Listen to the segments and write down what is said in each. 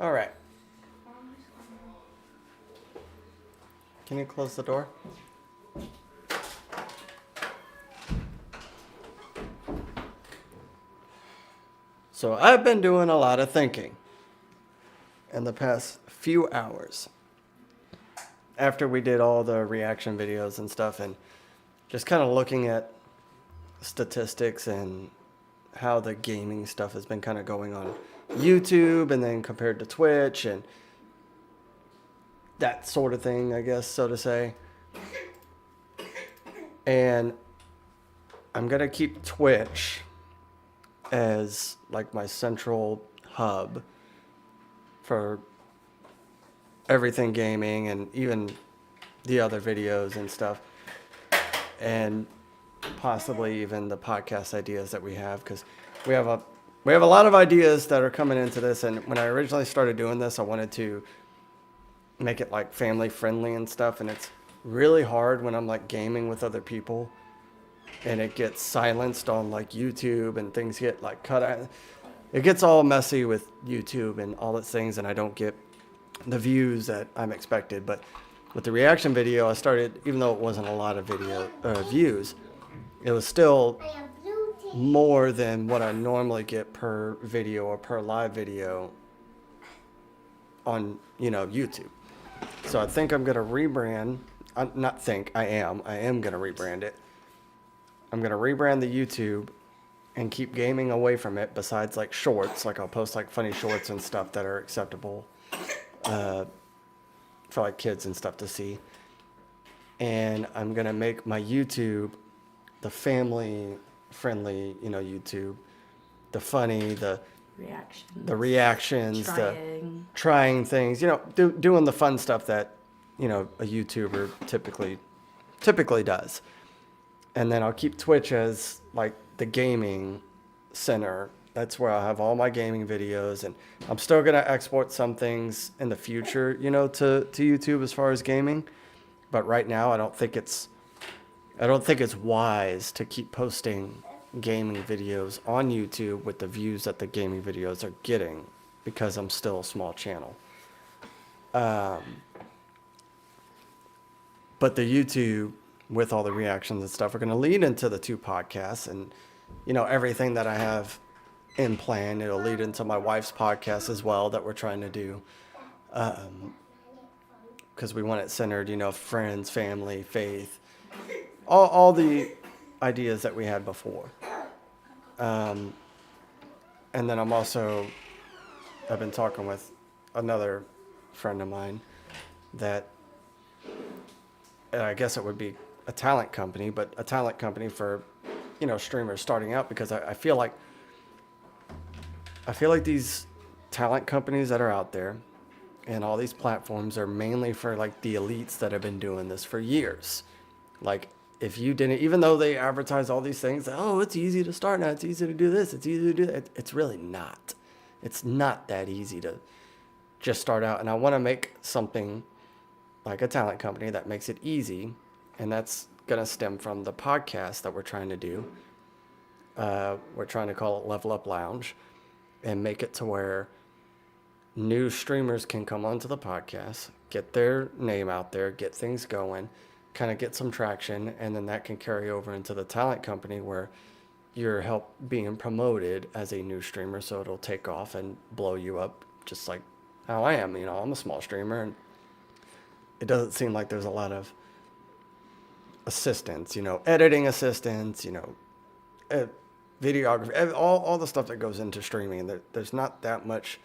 All right. Can you close the door? So I've been doing a lot of thinking in the past few hours after we did all the reaction videos and stuff, and just kind of looking at statistics and how the gaming stuff has been kind of going on YouTube and then compared to Twitch and that sort of thing, I guess, so to say. And I'm going to keep Twitch as like my central hub for everything gaming and even the other videos and stuff. And possibly even the podcast ideas that we have, because we have a lot of ideas that are coming into this. And when I originally started doing this, I wanted to make it like family friendly and stuff, and it's really hard when I'm like gaming with other people and it gets silenced on like YouTube and things get like cut out. It gets all messy with YouTube and all its things, and I don't get the views that I'm expected. But with the reaction video, I started, even though it wasn't a lot of video views, it was still more than what I normally get per video or per live video on, YouTube. So I think I'm going to rebrand, I am going to rebrand it. I'm going to rebrand the YouTube and keep gaming away from it, besides like shorts. Like I'll post like funny shorts and stuff that are acceptable for like kids and stuff to see. And I'm going to make my YouTube the family friendly, YouTube, the funny, the reactions, trying things, doing the fun stuff that, a YouTuber typically does. And then I'll keep Twitch as like the gaming center. That's where I'll have all my gaming videos, and I'm still going to export some things in the future, to YouTube as far as gaming. But right now, I don't think it's wise to keep posting gaming videos on YouTube with the views that the gaming videos are getting, because I'm still a small channel. But the YouTube, with all the reactions and stuff, are going to lead into the 2 podcasts, and everything that I have in plan. It'll lead into my wife's podcast as well that we're trying to do, because we want it centered, friends, family, faith, all the ideas that we had before. And then I've been talking with another friend of mine that, I guess it would be a talent company, but a talent company for, streamers starting out, because I feel like these talent companies that are out there and all these platforms are mainly for like the elites that have been doing this for years. Like, if you didn't, even though they advertise all these things, oh, it's easy to start now, it's easy to do this, it's easy to do that, it's really not. It's not that easy to just start out. And I want to make something like a talent company that makes it easy, and that's going to stem from the podcast that we're trying to do. We're trying to call it Level Up Lounge, and make it to where new streamers can come onto the podcast, get their name out there, get things going, kind of get some traction, and then that can carry over into the talent company where you're being promoted as a new streamer, so it'll take off and blow you up, just like how I am. I'm a small streamer, and it doesn't seem like there's a lot of assistance, editing assistance, videography, all the stuff that goes into streaming. There's not that much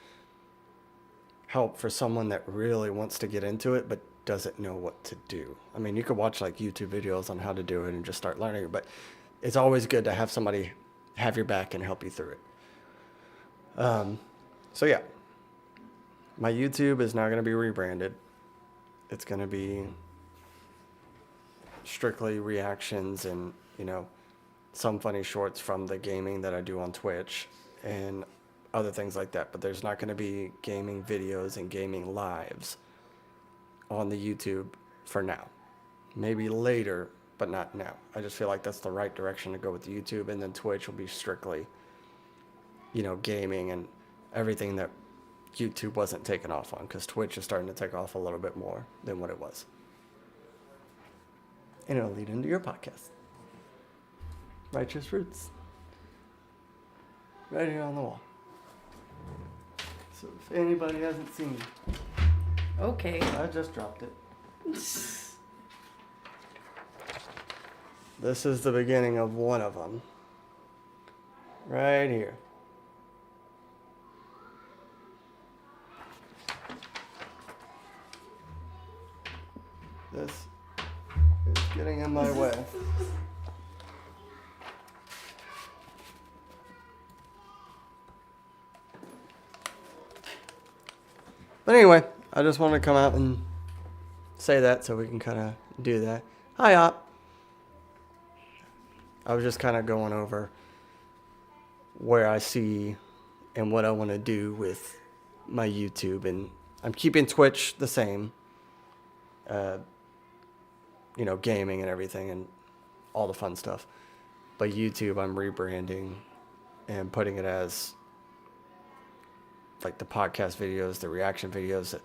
help for someone that really wants to get into it but doesn't know what to do. I mean, you could watch like YouTube videos on how to do it and just start learning, but it's always good to have somebody have your back and help you through it. So yeah, my YouTube is now going to be rebranded. It's going to be strictly reactions and, some funny shorts from the gaming that I do on Twitch and other things like that. But there's not going to be gaming videos and gaming lives on the YouTube for now. Maybe later, but not now. I just feel like that's the right direction to go with the YouTube, and then Twitch will be strictly, gaming and everything that YouTube wasn't taking off on, because Twitch is starting to take off a little bit more than what it was. And it'll lead into your podcast. Righteous Roots. Right here on the wall. So if anybody hasn't seen, Okay. I just dropped it. This is the beginning of one of them. Right here. This is getting in my way. But anyway, I just wanted to come out and say that so we can kind of do that. Hi, Op. I was just kind of going over where I see and what I want to do with my YouTube. And I'm keeping Twitch the same. You know, gaming and everything and all the fun stuff. But YouTube, I'm rebranding and putting it as like the podcast videos, the reaction videos,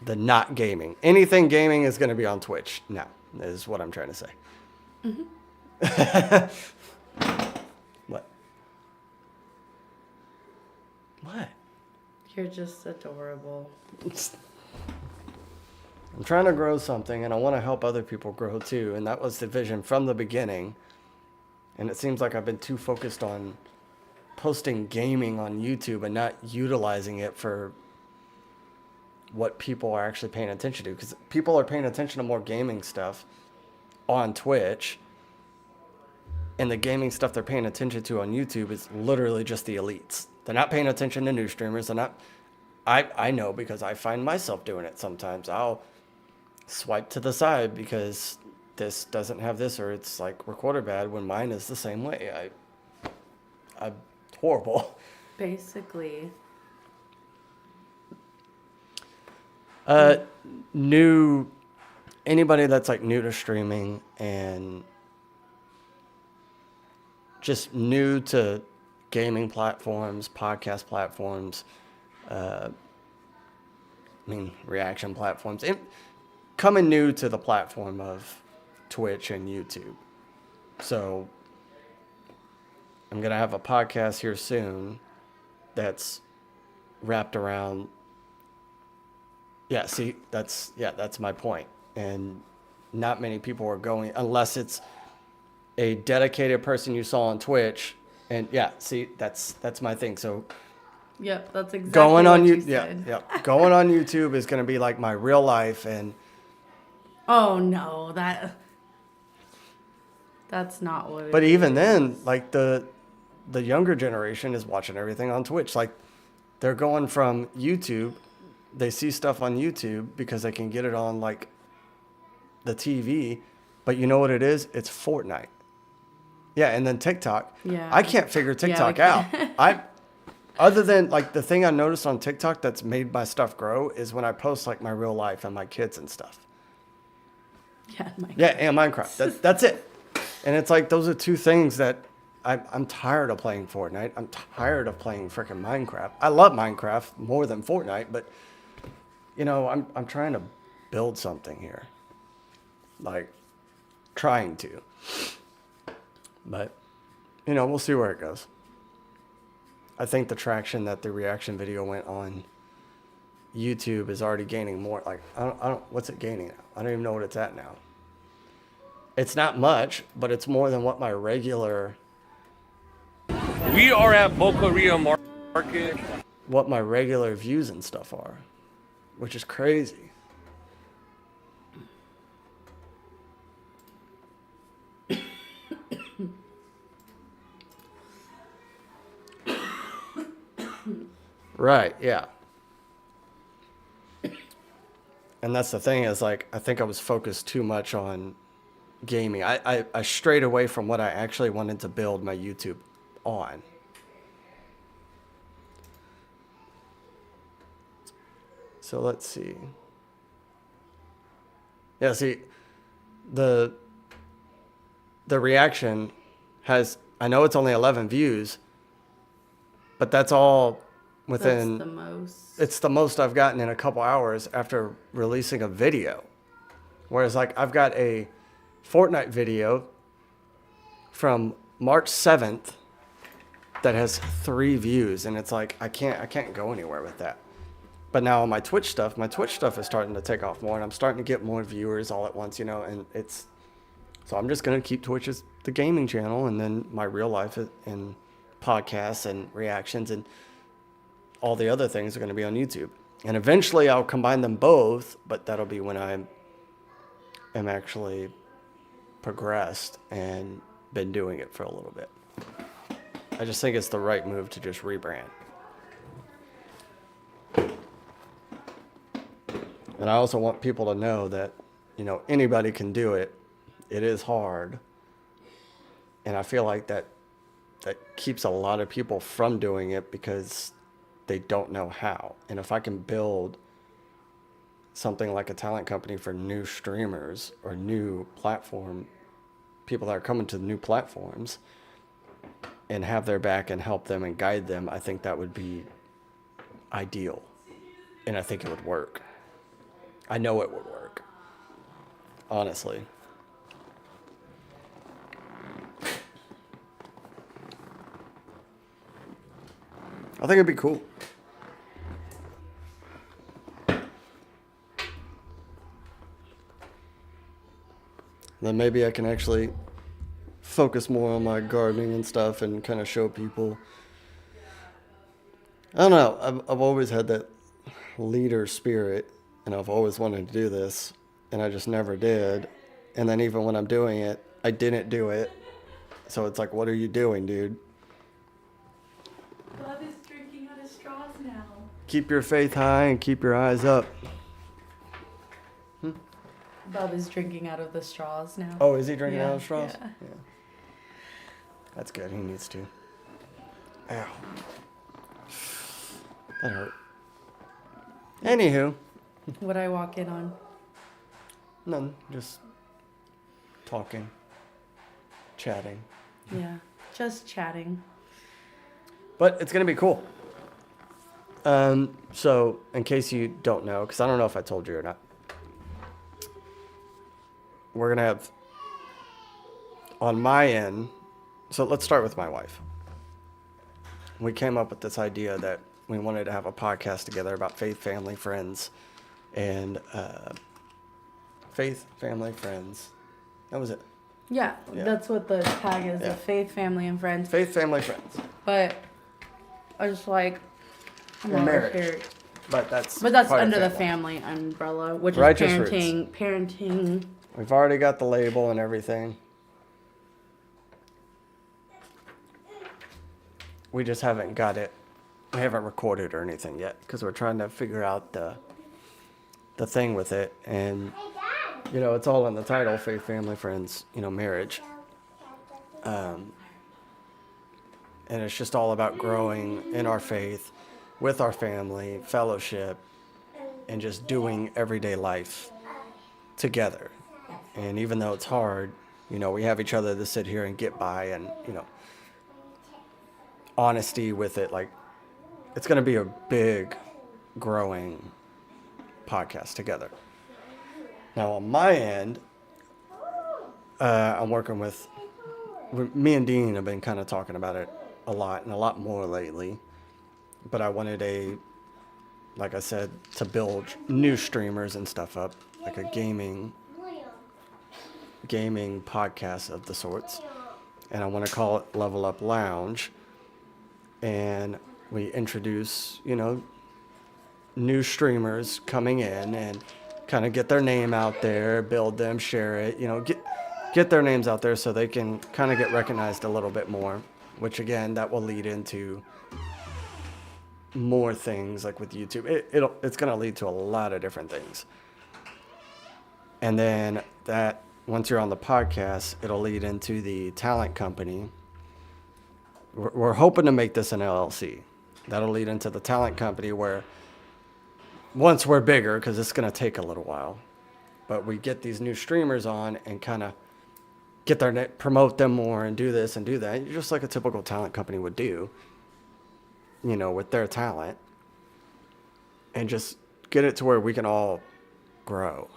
the not gaming. Anything gaming is going to be on Twitch now, is what I'm trying to say. Mm-hmm. What? What? You're just adorable. I'm trying to grow something, and I want to help other people grow too. And that was the vision from the beginning. And it seems like I've been too focused on posting gaming on YouTube and not utilizing it for what people are actually paying attention to. Because people are paying attention to more gaming stuff on Twitch. And the gaming stuff they're paying attention to on YouTube is literally just the elites. They're not paying attention to new streamers. They're not. I know because I find myself doing it sometimes. I'll swipe to the side because this doesn't have this, or it's like recorded bad when mine is the same way. I'm horrible. Basically. Anybody that's like new to streaming and just new to gaming platforms, podcast platforms, reaction platforms, coming new to the platform of Twitch and YouTube. So I'm going to have a podcast here soon that's wrapped around. Yeah, see, that's my point. And not many people are going, unless it's a dedicated person you saw on Twitch. And yeah, see, that's my thing. So yep, that's exactly going on what you said. said. Yeah. Going on YouTube is going to be like my real life. And oh no, that's not what but it even is. then, like the younger generation is watching everything on Twitch. Like they're going from YouTube, they see stuff on YouTube because they can get it on like the TV, but you know what it is? It's Fortnite. Yeah, and then TikTok. Yeah. I can't figure TikTok out. Other than like the thing I noticed on TikTok that's made my stuff grow is when I post like my real life and my kids and stuff. Yeah, Minecraft. Yeah, and Minecraft. That's it. And it's like those are two things that I'm tired of playing Fortnite. I'm tired of playing freaking Minecraft. I love Minecraft more than Fortnite, but you know, I'm trying to build something here. Like trying to. But you know, we'll see where it goes. I think the traction that the reaction video went on YouTube is already gaining more. Like I don't what's it gaining now? I don't even know what it's at now. It's not much, but it's more than what my regular. We are at Boca Ria Market. What my regular views and stuff are, which is crazy. Right, yeah. And that's the thing is like, I think I was focused too much on gaming. I strayed away from what I actually wanted to build my YouTube on. So let's see. Yeah, see, the reaction has, I know it's only 11 views, But that's all That's within, the most. it's the most I've gotten in a couple hours after releasing a video. Whereas like I've got a Fortnite video from March 7th that has 3 views, and it's like I can't go anywhere with that. But now on my Twitch stuff is starting to take off more, and I'm starting to get more viewers all at once, and it's, so I'm just going to keep Twitch as the gaming channel, and then my real life and podcasts and reactions and all the other things are going to be on YouTube. And eventually I'll combine them both, but that'll be when I am actually progressed and been doing it for a little bit. I just think it's the right move to just rebrand. And I also want people to know that, anybody can do it. It is hard. And I feel like that keeps a lot of people from doing it because they don't know how. And if I can build something like a talent company for new streamers or new platform, people that are coming to new platforms, and have their back and help them and guide them, I think that would be ideal. And I think it would work. I know it would work. Honestly. I think it'd be cool. Then maybe I can actually focus more on my gardening and stuff and kind of show people. I don't know. I've always had that leader spirit, and I've always wanted to do this, and I just never did. And then even when I'm doing it, I didn't do it. So it's like, what are you doing, dude? Bob is drinking out of straws now. Keep your faith high and keep your eyes up. Bob is drinking out of the straws now. Oh, is he drinking Yeah, out of straws? yeah. That's good. He needs to. Ow. That hurt. Anywho. What'd I walk in on? None. Just talking. Chatting. Yeah, just chatting. But it's going to be cool. So, in case you don't know, because I don't know if I told you or not, we're going to have, on my end, so let's start with my wife. We came up with this idea that we wanted to have a podcast together about faith, family, friends, and faith, family, friends. That was it. Yeah, Yeah. that's what the tag is, Yeah. the faith, family, and friends. Faith, family, friends. But I just like, I'm And over marriage. here. But that's But that's part of under the family umbrella, which Righteous is roots. parenting. We've already got the label and everything. We just haven't got it. We haven't recorded or anything yet because we're trying to figure out the thing with it. And, it's all in the title, faith, family, friends, marriage. And it's just all about growing in our faith, with our family, fellowship, and just doing everyday life together. And even though it's hard, we have each other to sit here and get by, and, honesty with it. Like, it's going to be a big, growing podcast together. Now, on my end, I'm working with, me and Dean have been kind of talking about it a lot and a lot more lately. But I wanted like I said, to build new streamers and stuff up, like a gaming podcast of the sorts. And I want to call it Level Up Lounge. And we introduce, new streamers coming in and kind of get their name out there, build them, share it, get their names out there so they can kind of get recognized a little bit more, which again, that will lead into more things like with YouTube. It's going to lead to a lot of different things. And then that, once you're on the podcast, it'll lead into the talent company. We're hoping to make this an LLC. That'll lead into the talent company where once we're bigger, because it's going to take a little while, but we get these new streamers on and kind of get promote them more and do this and do that, just like a typical talent company would do. with their talent, and just get it to where we can all grow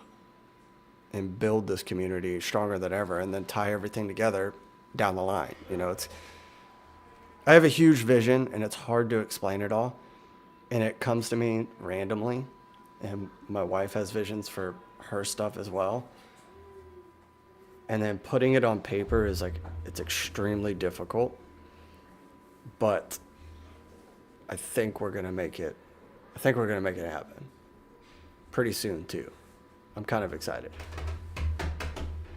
and build this community stronger than ever, and then tie everything together down the line. I have a huge vision, and it's hard to explain it all, and it comes to me randomly, and my wife has visions for her stuff as well. And then putting it on paper is it's extremely difficult, but I think we're going to make it happen pretty soon too. I'm kind of excited.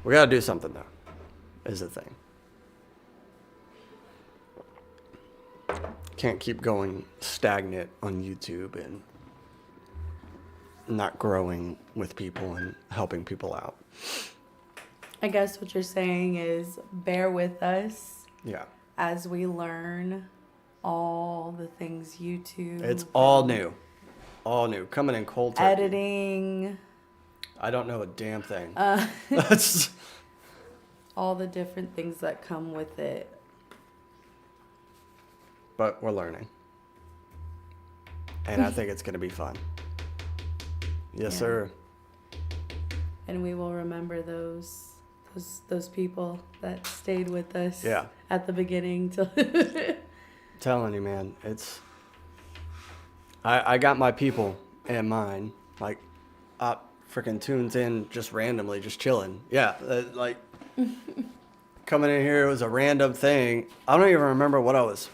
We got to do something though, is the thing. Can't keep going stagnant on YouTube and not growing with people and helping people out. I guess what you're saying is bear with us Yeah. as we learn all the things YouTube. It's all new. All new. Coming in cold turkey. Editing. I don't know a damn thing. All the different things that come with it. But we're learning. And I think it's going to be fun. Yes, Yeah. sir. And we will remember those people that stayed with us Yeah. at the beginning till Telling you, man, I got my people and mine, freaking tunes in just randomly, just chilling. Yeah, coming in here, it was a random thing. I don't even remember what I was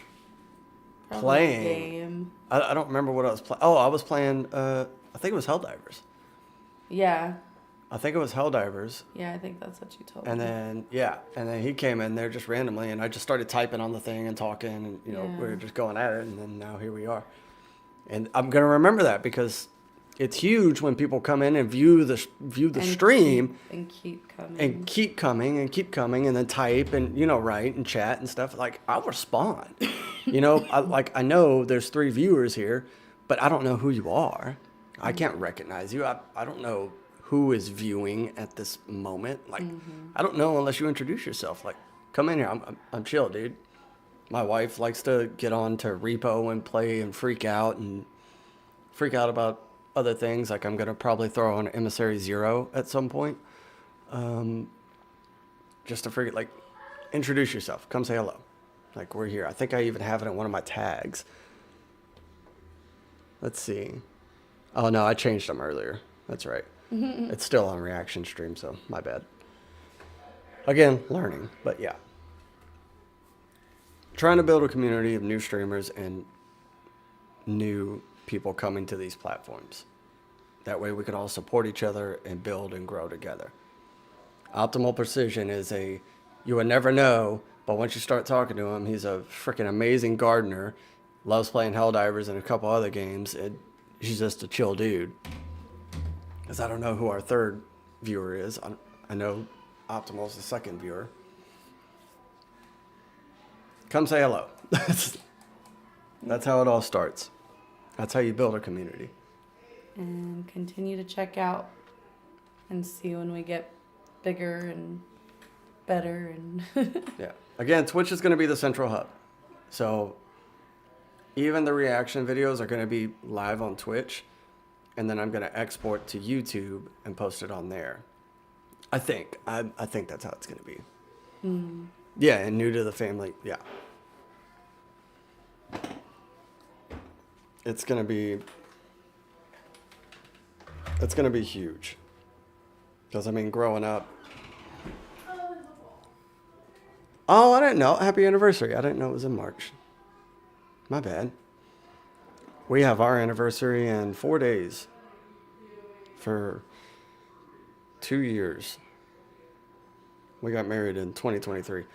Probably playing. game. I don't remember what I was playing. Oh, I was playing, I think it was Helldivers. Yeah. I think it was Helldivers. Yeah, I think that's what you told And me. then he came in there just randomly, and I just started typing on the thing and talking, and we Yeah. were just going at it, and then now here we are. And I'm gonna remember that because it's huge when people come in and view the stream Keep coming. and keep coming, and then type and write and chat and stuff. I'll respond. I know there's 3 viewers here, but I don't know who you are. I can't recognize you. I don't know who is viewing at this moment. I don't know unless you introduce yourself. Come in here. I'm chill, dude. My wife likes to get on to repo and play and freak out about other things. I'm gonna probably throw on Emissary 0 at some point. Just to introduce yourself. Come say hello. We're here. I think I even have it in one of my tags. Let's see. Oh no, I changed them earlier. That's right. It's still on reaction stream, so my bad. Again, learning, but yeah. Trying to build a community of new streamers and new people coming to these platforms. That way we can all support each other and build and grow together. Optimal Precision is you would never know, but once you start talking to him, he's a freaking amazing gardener, loves playing Helldivers and a couple other games, and he's just a chill dude. Because I don't know who our 3rd viewer is. I know Optimal's the 2nd viewer. Come say hello. That's how it all starts. That's how you build a community. And continue to check out and see when we get bigger and better and Yeah. Again, Twitch is going to be the central hub. So even the reaction videos are going to be live on Twitch. And then I'm going to export to YouTube and post it on there. I think that's how it's going to be. Yeah, and new to the family. Yeah. It's going to be huge. Because, growing up. Oh, I didn't know. Happy anniversary. I didn't know it was in March. My bad. We have our anniversary in 4 days for 2 years. We got married in 2023.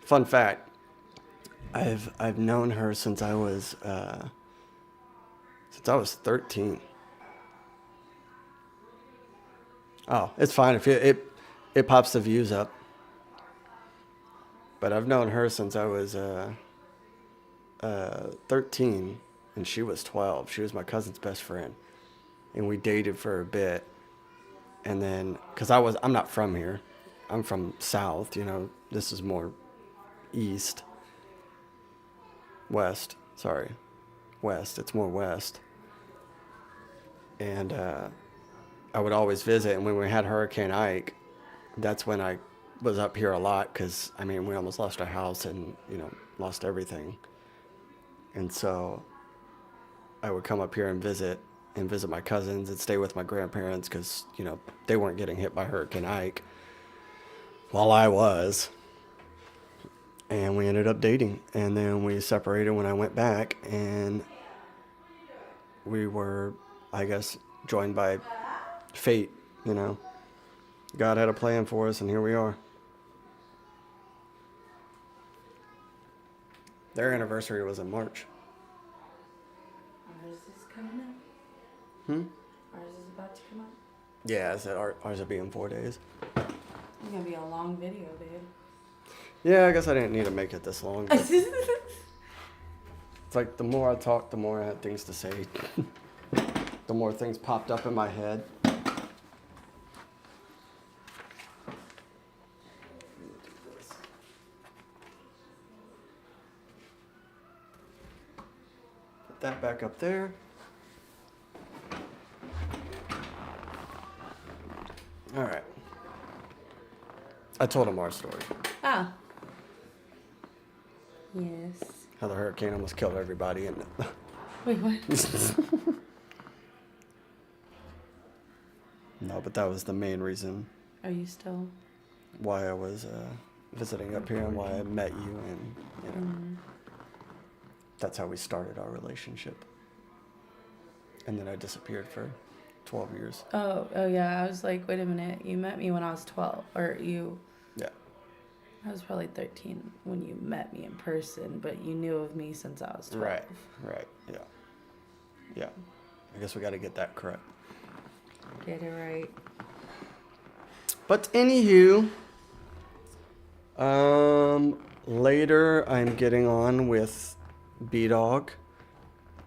Fun fact, I've known her since I was 13. Oh, it's fine if it pops the views up. But I've known her since I was 13. And she was 12. She was my cousin's best friend. And we dated for a bit. And then, because I'm not from here. I'm from South, This is more West, sorry. west. It's more west. And I would always visit. And when we had Hurricane Ike, that's when I was up here a lot because, I mean, we almost lost our house and, you know, lost everything. And so I would come up here and visit my cousins and stay with my grandparents because, you know, they weren't getting hit by Hurricane Ike while I was. And we ended up dating. And then we separated when I went back. And we were, I guess, joined by fate, you know. God had a plan for us, and here we are. Their anniversary was in March. Ours is coming up. Ours is about to come up. Yeah, I said ours will be in 4 days. It's gonna be a long video, babe. Yeah, I guess I didn't need to make it this long. But it's like the more I talked, the more I had things to say. The more things popped up in my head. Put that back up there. All right. I told him our story. Ah. Yes. How the hurricane almost killed everybody. And Wait, what? no, but that was the main reason Are you still? why I was visiting up here and why I met you. And, you know, that's how we started our relationship. And then I disappeared for 12 years. Oh yeah. I was like, wait a minute. You met me when I was 12, or you? Yeah. I was probably 13 when you met me in person, but you knew of me since I was 12. Right. Yeah. Yeah. I guess we got to get that correct. Get it right. But anywho, later I'm getting on with B-Dog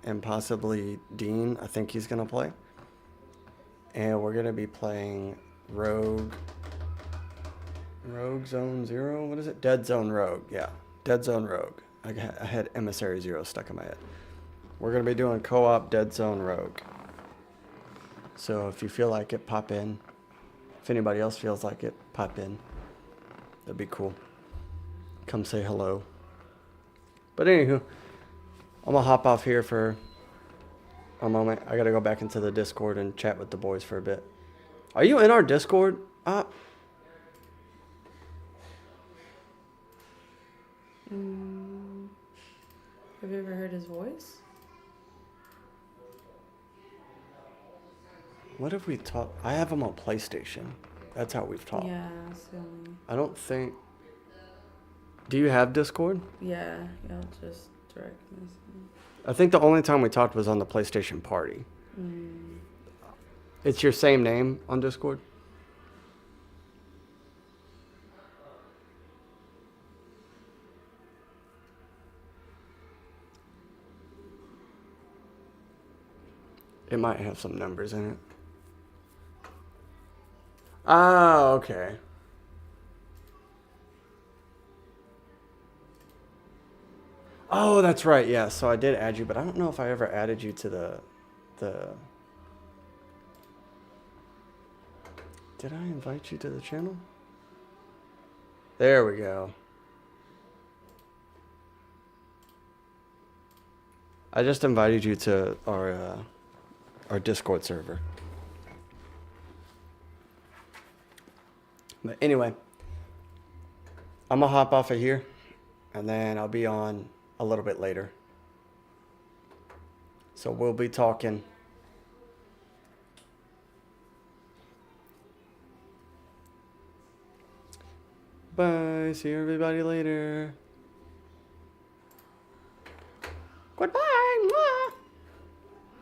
and possibly Dean. I think he's going to play. And we're going to be playing Rogue Zone Zero? What is it? Dead Zone Rogue. Yeah. Dead Zone Rogue. I had Emissary Zero stuck in my head. We're going to be doing co-op Dead Zone Rogue. So if you feel like it, pop in. If anybody else feels like it, pop in. That'd be cool. Come say hello. But anywho, I'm going to hop off here for a moment. I got to go back into the Discord and chat with the boys for a bit. Are you in our Discord? Have you ever heard his voice? What have we talked? I have him on PlayStation. That's how we've talked. Yeah, silly. I don't think. Do you have Discord? Yeah, y'all just direct message. I think the only time we talked was on the PlayStation party. It's your same name on Discord? It might have some numbers in it. Oh, okay. Oh, that's right. Yeah, so I did add you, but I don't know if I ever added you to the Did I invite you to the channel? There we go. I just invited you to our Discord server. But anyway, I'm gonna hop off of here, and then I'll be on a little bit later. So we'll be talking. Bye. See everybody later. Goodbye. Mwah.